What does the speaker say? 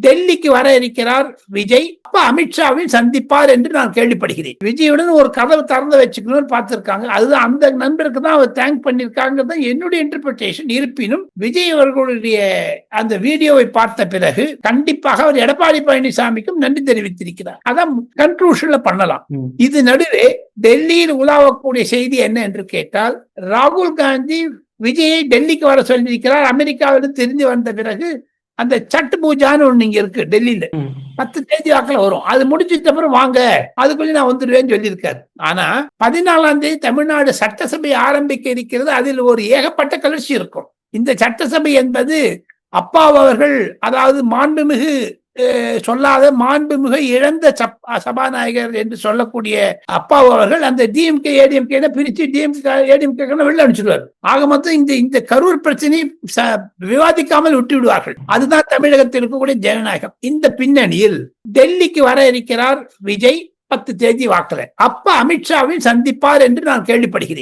டெல்லிக்கு வர இருக்கிறார் விஜய். அப்ப அமித்ஷாவை சந்திப்பார் என்று நான் கேள்விப்படுகிறேன். விஜயுடன் ஒரு கதவு திறந்து வச்சுக்கணும்னு பார்த்திருக்காங்க. அதுதான் அந்த நண்பருக்கு தான் அவர் தேங்க் பண்ணிருக்காங்க என்னுடைய இன்டர்பிரேஷன். இருப்பினும் விஜய் அவர்களுடைய அந்த வீடியோவை பார்த்த பிறகு கண்டிப்பாக அவர் எடப்பாடி பழனிசாமிக்கும் நன்றி தெரிவித்திருக்கிறார். அதான் கன்க்ளூஷன்ல பண்ணலாம். இது நடுவே டெல்லியில் உலாவக்கூடிய செய்தி என்ன என்று கேட்டால், ராகுல் காந்தி விஜயை டெல்லிக்கு வர சொல்லியிருக்கிறார். அமெரிக்காவிலிருந்து தெரிஞ்சு வந்த பிறகு அந்த சட் பூஜான்னு ஒண்ணு இங்க இருக்கு டெல்லியில, 10 தேதி வாக்குல வரும். அது முடிச்சிட்ட அப்புறம் வாங்க, அதுக்குள்ள நான் வந்துடுவேன்னு சொல்லியிருக்காரு. ஆனா 14ஆம் தேதி தமிழ்நாடு சட்டசபை ஆரம்பிக்க இருக்கிறது. அதில் ஒரு ஏகப்பட்ட கிளர்ச்சி இருக்கும். இந்த சட்டசபை என்பது அப்பா அவர்கள், அதாவது மாண்புமிகு சொல்லாத மாண்புமிகு இழந்த சபாநாயகர் என்று சொல்லக்கூடிய அப்பா அவர்கள் அந்த டிஎம்கே ஏடிஎம்கே பிரிச்சு டிஎம்கே ஏடிஎம்கே வெளில அனுப்பிச்சிடுவார். ஆக மொத்தம் இந்த கரூர் பிரச்சனையை விவாதிக்காமல் விட்டு விடுவார்கள். அதுதான் தமிழகத்தில் இருக்கக்கூடிய ஜனநாயகம். இந்த பின்னணியில் டெல்லிக்கு வர இருக்கிறார் விஜய் 10 தேதி வாக்குல. அப்ப அமித்ஷாவை சந்திப்பார் என்று நான் கேள்விப்படுகிறேன்.